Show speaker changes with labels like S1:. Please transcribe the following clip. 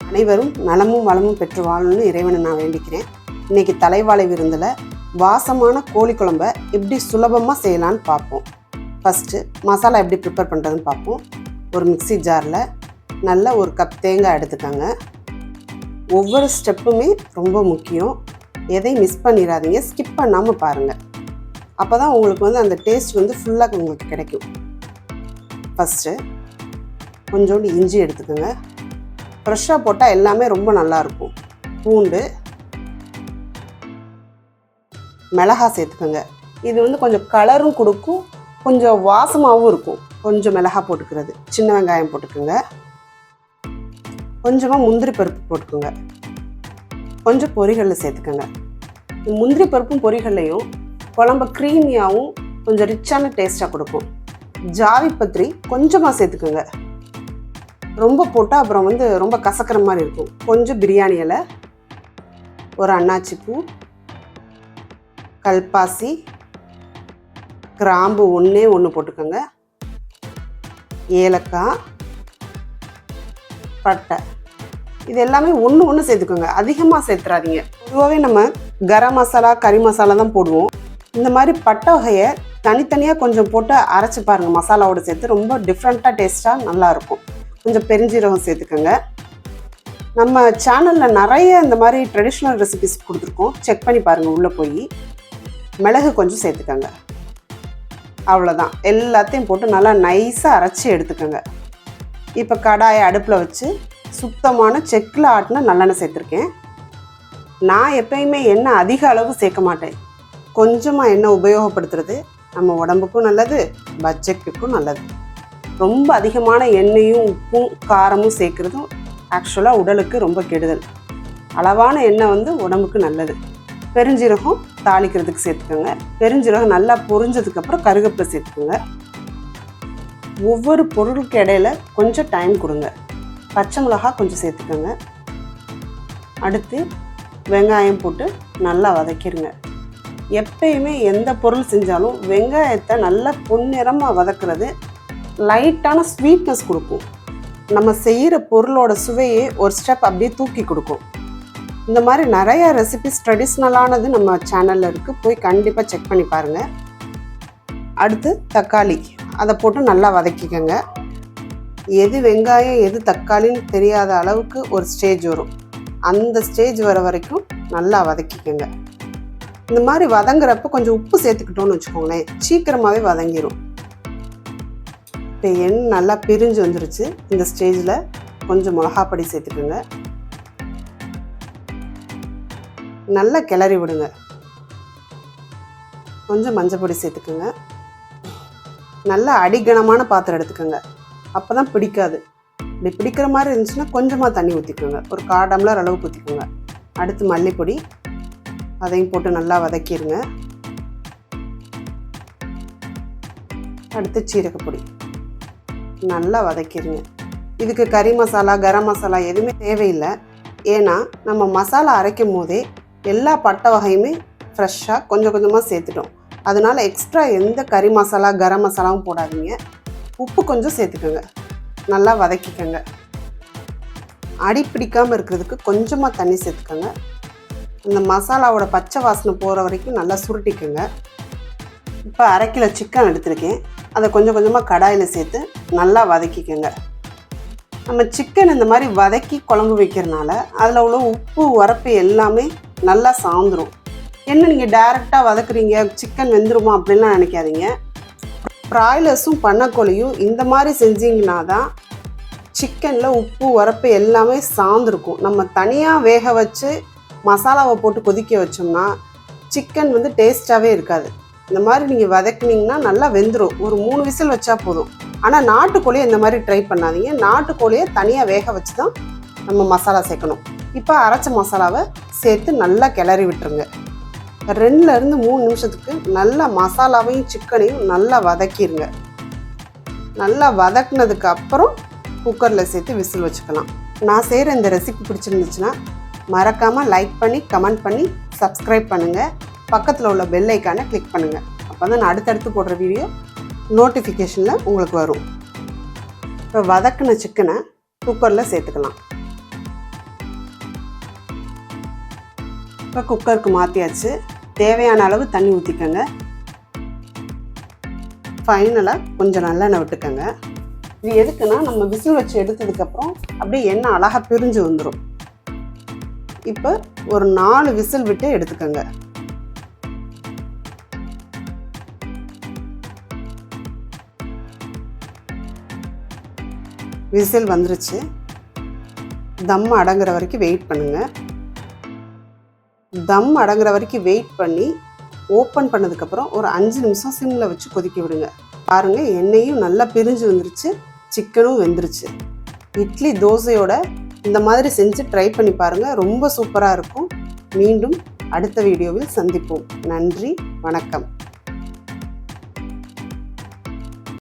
S1: அனைவரும் நலமும் வளமும் பெற்று வாழணும்னு இறைவனை நான் வேண்டிக்கிறேன். இன்றைக்கி தலைவாழை விருந்தில் வாசமான கோழி குழம்பை எப்படி சுலபமாக செய்யலான்னு பார்ப்போம். ஃபஸ்ட்டு மசாலா எப்படி ப்ரிப்பேர் பண்ணுறதுன்னு பார்ப்போம். ஒரு மிக்சி ஜாரில் நல்ல ஒரு கப் தேங்காய் எடுத்துக்கோங்க. ஒவ்வொரு ஸ்டெப்புமே ரொம்ப முக்கியம். எதையும் மிஸ் பண்ணிடாதீங்க, ஸ்கிப் பண்ணாமல் பாருங்கள். அப்போ தான் உங்களுக்கு அந்த டேஸ்ட் ஃபுல்லாக உங்களுக்கு கிடைக்கும். ஃபஸ்ட்டு கொஞ்சோண்டு இஞ்சி எடுத்துக்கோங்க. ஃப்ரெஷ்ஷாக போட்டால் எல்லாமே ரொம்ப நல்லாயிருக்கும். பூண்டு, மிளகாய் சேர்த்துக்கோங்க. இது கொஞ்சம் கலரும் கொடுக்கும், கொஞ்சம் வாசமாகவும் இருக்கும். கொஞ்சம் மிளகாய் போட்டுக்கிறது. சின்ன வெங்காயம் போட்டுக்கோங்க. கொஞ்சமாக முந்திரி பருப்பு போட்டுக்கோங்க. கொஞ்சம் பொரிகடலை சேர்த்துக்கோங்க. முந்திரி பருப்பும் பொரிகடலையும் குழம்பு க்ரீமியாகவும் கொஞ்சம் ரிச்சான டேஸ்ட்டாக கொடுக்கும். ஜாதி பத்திரி கொஞ்சமாக சேர்த்துக்கோங்க. ரொம்ப போட்டால் அப்புறம் ரொம்ப கசக்கிற மாதிரி இருக்கும். கொஞ்சம் பிரியாணி இலை, ஒரு அன்னாச்சி பூ, கல்பாசி, கிராம்பு ஒன்று போட்டுக்கோங்க. ஏலக்காய், பட்டை, இது எல்லாமே ஒன்று சேர்த்துக்கோங்க. அதிகமாக சேர்த்துறாதீங்க. பொதுவாகவே நம்ம கரம் மசாலா, கறி மசாலா தான் போடுவோம். இந்த மாதிரி பட்டை வகையை தனித்தனியாக கொஞ்சம் போட்டு அரைச்சி பாருங்கள். மசாலாவோடு சேர்த்து ரொம்ப டிஃப்ரெண்ட்டாக டேஸ்ட்டாக நல்லாயிருக்கும். கொஞ்சம் பெருஞ்சீரகம் சேர்த்துக்கோங்க. நம்ம சேனலில் நிறைய இந்த மாதிரி ட்ரெடிஷ்னல் ரெசிபிஸ் கொடுத்துருக்கோம், செக் பண்ணி பாருங்கள். உள்ளே போய் மிளகு கொஞ்சம் சேர்த்துக்கோங்க. அவ்வளோதான். எல்லாத்தையும் போட்டு நல்லா நைஸாக அரைச்சி எடுத்துக்கோங்க. இப்போ கடாயை அடுப்பில் வச்சு சுத்தமான செக்கில் ஆட்டின நல்லெண்ணெய் சேர்த்துருக்கேன். நான் எப்பயுமே எண்ணெய் அதிக அளவு சேர்க்க மாட்டேன். கொஞ்சமாக எண்ணெய் உபயோகப்படுத்துறது நம்ம உடம்புக்கும் நல்லது, பட்ஜெட்டுக்கும் நல்லது. ரொம்ப அதிகமான எண்ணெயும் உப்பும் காரமும் சேர்க்குறதும் ஆக்சுவலாக உடலுக்கு ரொம்ப கெடுதல். அளவான எண்ணெய் உடம்புக்கு நல்லது. பெருஞ்சீரகம் தாளிக்கிறதுக்கு சேர்த்துக்கோங்க. பெருஞ்சீரகம் நல்லா பொரிஞ்சதுக்கப்புறம் கருவேப்பிலை சேர்த்துக்கோங்க. ஒவ்வொரு பொருளுக்கு இடையில கொஞ்சம் டைம் கொடுங்க. பச்சை மிளகாய் கொஞ்சம் சேர்த்துக்கோங்க. அடுத்து வெங்காயம் போட்டு நல்லா வதக்கிடுங்க. எப்பயுமே எந்த பொருள் செஞ்சாலும் வெங்காயத்தை நல்லா பொன்னிறமாக வதக்குறது லைட்டான ஸ்வீட்னஸ் கொடுக்கும். நம்ம செய்கிற பொருளோட சுவையே ஒரு ஸ்டெப் அப்படியே தூக்கி கொடுக்கும். இந்த மாதிரி நிறைய ரெசிபிஸ் ட்ரெடிஷ்னலானது நம்ம சேனலில் இருக்குது, போய் கண்டிப்பாக செக் பண்ணி பாருங்கள். அடுத்து தக்காளி, அதை போட்டு நல்லா வதக்கிக்கோங்க. எது வெங்காயம் எது தக்காளின்னு தெரியாத அளவுக்கு ஒரு ஸ்டேஜ் வரும். அந்த ஸ்டேஜ் வர வரைக்கும் நல்லா வதக்கிக்கோங்க. இந்த மாதிரி வதங்குறப்ப கொஞ்சம் உப்பு சேர்த்துக்கிட்டோன்னு வச்சுக்கோங்களேன், சீக்கிரமாகவே வதங்கிடும். இப்போ எண்ணெய் நல்லா பிரிஞ்சு வந்துருச்சு. இந்த ஸ்டேஜில் கொஞ்சம் மிளகாப்பொடி சேர்த்துக்கோங்க. நல்லா கிளறி விடுங்க. கொஞ்சம் மஞ்சள் பொடி சேர்த்துக்கோங்க. நல்லா அடிகனமான பாத்திரம் எடுத்துக்கோங்க, அப்போ தான் பிடிக்காது. இப்படி பிடிக்கிற மாதிரி இருந்துச்சுன்னா கொஞ்சமாக தண்ணி ஊற்றிக்கோங்க. ஒரு 1/4 டம்ளர் அளவுக்கு ஊற்றிக்கோங்க. அடுத்து மல்லிப்பொடி, அதையும் போட்டு நல்லா வதக்கிடுங்க. அடுத்து சீரகப்பொடி நல்லா வதக்கிடுங்க. இதுக்கு கறி மசாலா, கரம் மசாலா எதுவுமே தேவையில்லை. ஏன்னா நம்ம மசாலா அரைக்கும் போதே எல்லா பட்டை வகையுமே ஃப்ரெஷ்ஷாக கொஞ்சம் கொஞ்சமாக சேர்த்துட்டோம். அதனால் எக்ஸ்ட்ரா எந்த கறி மசாலா, கரம் மசாலாவும் போடாதீங்க. உப்பு கொஞ்சம் சேர்த்துக்கோங்க. நல்லா வதக்கிக்கோங்க. அடி பிடிக்காமல் இருக்கிறதுக்கு கொஞ்சமாக தண்ணி சேர்த்துக்கோங்க. இந்த மசாலாவோட பச்சை வாசனை போகிற வரைக்கும் நல்லா சுருட்டிக்கோங்க. இப்போ 1/2 கிலோ சிக்கன் எடுத்துருக்கேன். அதை கொஞ்சம் கொஞ்சமாக கடாயில் சேர்த்து நல்லா வதக்கிக்கோங்க. நம்ம சிக்கன் இந்த மாதிரி வதக்கி குழம்பு வைக்கிறதுனால அதில் உள்ள உப்பு உரப்பு எல்லாமே நல்லா சாந்துடும். என்ன நீங்கள் டைரெக்டாக வதக்குறீங்க, சிக்கன் வெந்துருமா அப்படின்லாம் நினைக்காதீங்க. ப்ராய்லர்ஸும் பண்ணக்கோழியும் இந்த மாதிரி செஞ்சிங்கன்னா தான் சிக்கனில் உப்பு உரப்பு எல்லாமே சாந்துருக்கும். நம்ம தனியாக வேக வச்சு மசாலாவை போட்டு கொதிக்க வச்சோம்னா சிக்கன் டேஸ்ட்டாகவே இருக்காது. இந்த மாதிரி நீங்கள் வதக்குனீங்கன்னா நல்லா வெந்துடும். ஒரு 3 விசில் வச்சா போதும். ஆனால் நாட்டுக்கோழியை இந்த மாதிரி ட்ரை பண்ணாதீங்க. நாட்டுக்கோழியை தனியாக வேக வச்சு தான் நம்ம மசாலா சேர்க்கணும். இப்போ அரைச்ச மசாலாவை சேர்த்து நல்லா கிளறி விட்டுருங்க. 2லேருந்து 3 நிமிஷத்துக்கு நல்லா மசாலாவையும் சிக்கனையும் நல்லா வதக்கிடுங்க. நல்லா வதக்குனதுக்கு அப்புறம் குக்கரில் சேர்த்து விசில் வச்சுக்கலாம். நான் செய்கிற இந்த ரெசிபி பிடிச்சிருந்துச்சுன்னா மறக்காமல் லைக் பண்ணி, கமெண்ட் பண்ணி, சப்ஸ்கிரைப் பண்ணுங்கள். பக்கத்தில் உள்ள பெல் ஐக்கானை கிளிக் பண்ணுங்கள். அப்போ தான் நான் அடுத்தடுத்து போடுற வீடியோ நோட்டிஃபிகேஷனில் உங்களுக்கு வரும். இப்போ வதக்கின சிக்கனை குக்கரில் சேர்த்துக்கலாம். இப்போ குக்கருக்கு மாற்றியாச்சு. தேவையான அளவு தண்ணி ஊற்றிக்கங்க. ஃபைனலாக கொஞ்சம் நல்லெண்ணெய் விட்டுக்கங்க. இது எதுக்குன்னா நம்ம விசில் வச்சு எடுத்ததுக்கப்புறம் அப்படியே எண்ணெய் அழகாக பிரிஞ்சு வந்துடும். இப்போ ஒரு 4 விசில் விட்டு எடுத்துக்கங்க. விசில் வந்துருச்சு. தம் அடங்குற வரைக்கும் வெயிட் பண்ணுங்க. தம் அடங்குற வரைக்கும் வெயிட் பண்ணி ஓப்பன் பண்ணதுக்கப்புறம் ஒரு 5 நிமிஷம் சிம்மில் வச்சு கொதிக்க விடுங்க. பாருங்கள், எண்ணெயும் நல்லா பிரிஞ்சு வந்துருச்சு, சிக்கனும் வெந்துருச்சு. இட்லி தோசையோட இந்த மாதிரி செஞ்சு ட்ரை பண்ணி பாருங்கள், ரொம்ப சூப்பராக இருக்கும். மீண்டும் அடுத்த வீடியோவில் சந்திப்போம். நன்றி, வணக்கம்.